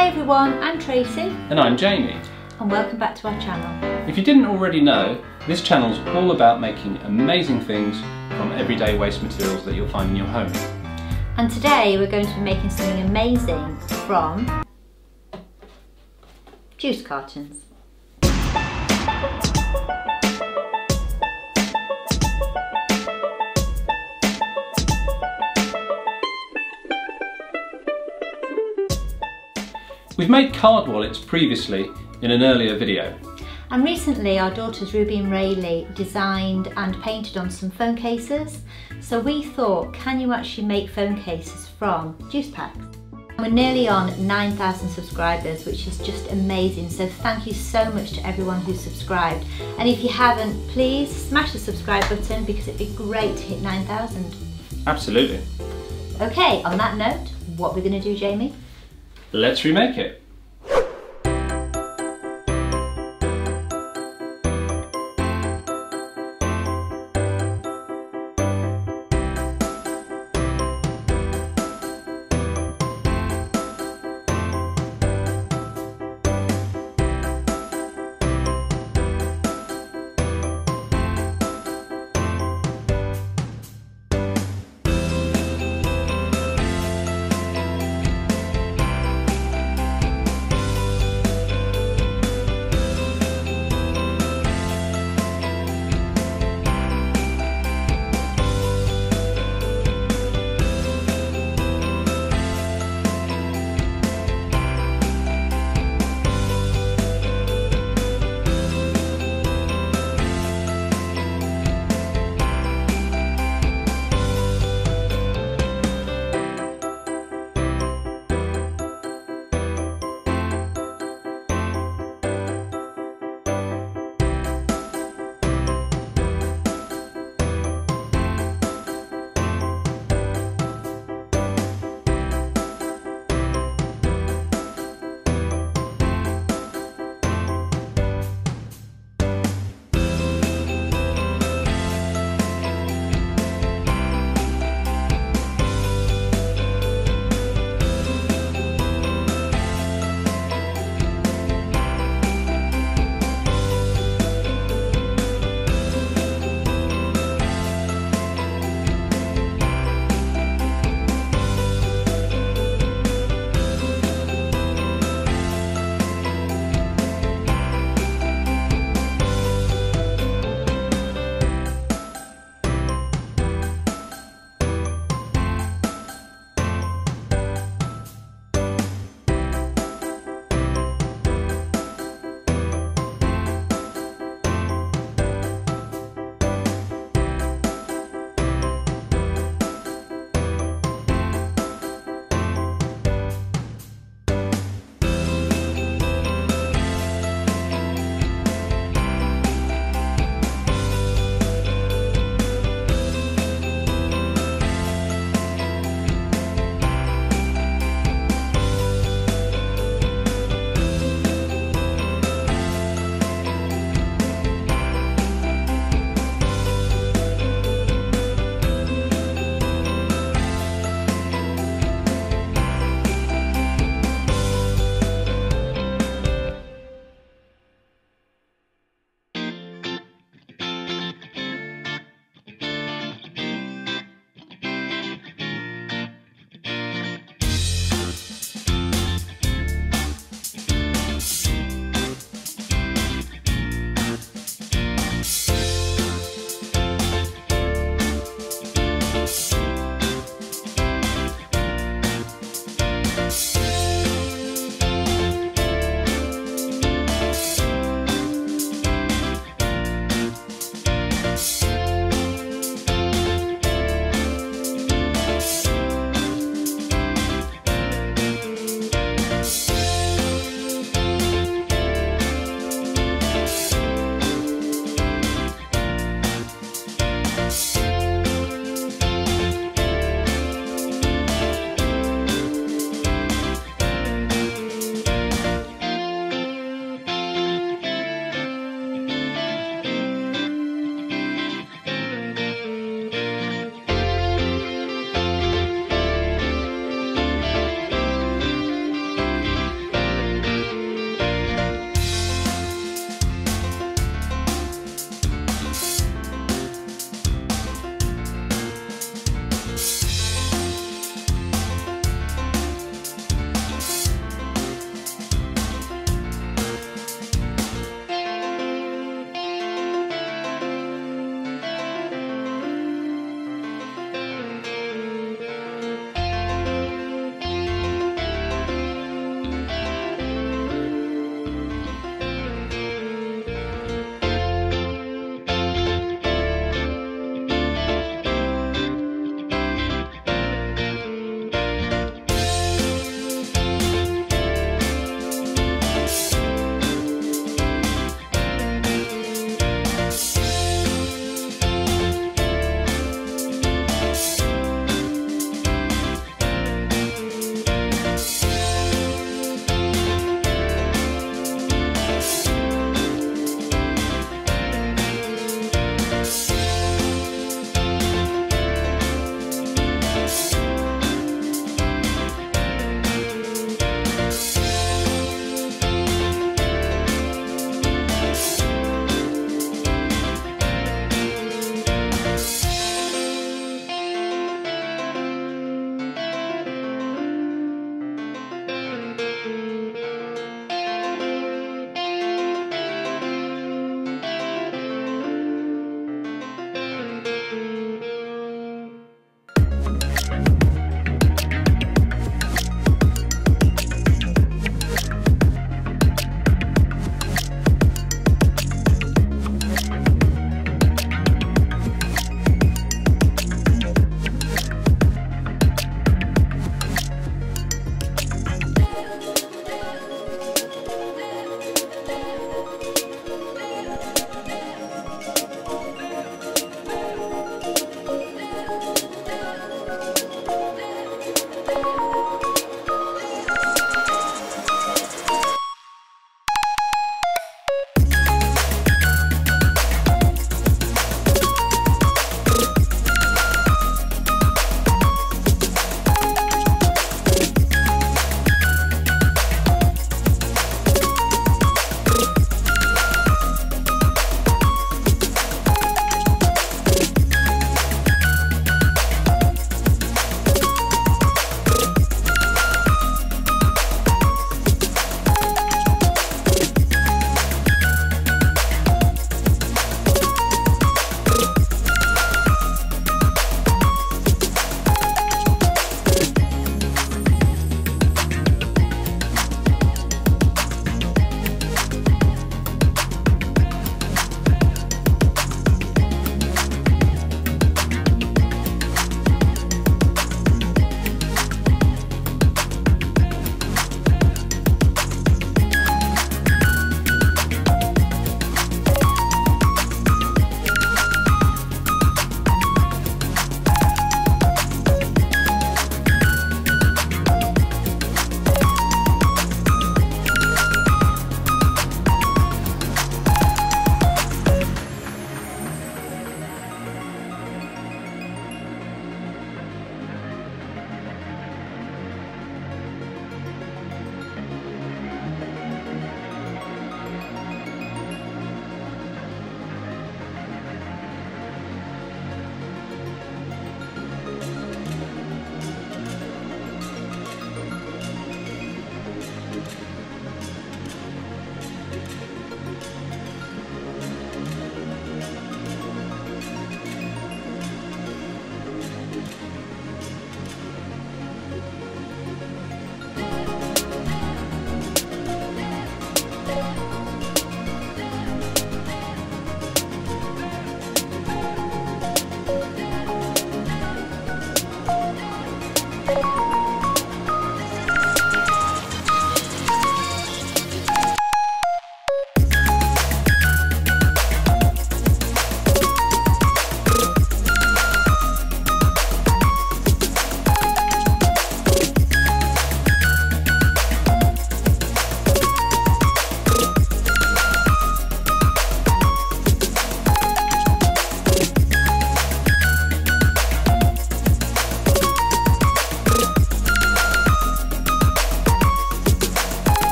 Hi everyone, I'm Tracy. And I'm Jamie. And welcome back to our channel. If you didn't already know, this channel's all about making amazing things from everyday waste materials that you'll find in your home. And today we're going to be making something amazing from juice cartons. We've made card wallets previously in an earlier video. And recently our daughters Ruby and Raylee designed and painted on some phone cases. So we thought, can you actually make phone cases from juice packs? And we're nearly on 9,000 subscribers, which is just amazing. So thank you so much to everyone who's subscribed. And if you haven't, please smash the subscribe button because it'd be great to hit 9,000. Absolutely. Okay, on that note, what we're going to do, Jamie? Let's remake it.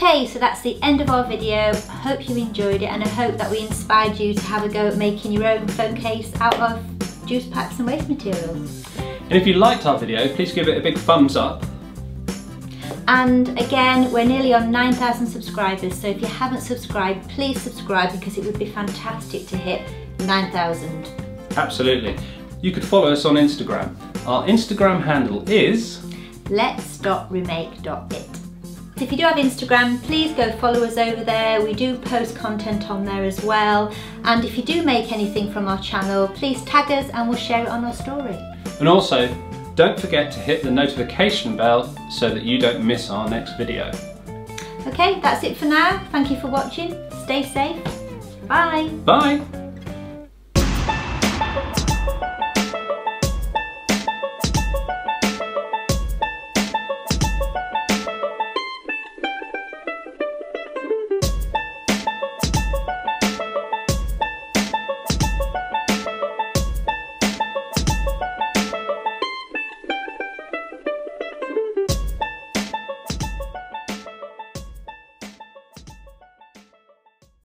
Okay, so that's the end of our video. I hope you enjoyed it and I hope that we inspired you to have a go at making your own phone case out of juice packs and waste materials. And if you liked our video, please give it a big thumbs up. And again, we're nearly on 9,000 subscribers, so if you haven't subscribed, please subscribe because it would be fantastic to hit 9,000. Absolutely. You could follow us on Instagram. Our Instagram handle is let's.remake.it. If you do have Instagram, please go follow us over there. We do post content on there as well. And if you do make anything from our channel, please tag us and we'll share it on our story. And also, don't forget to hit the notification bell so that you don't miss our next video. Okay, that's it for now. Thank you for watching. Stay safe. Bye. Bye.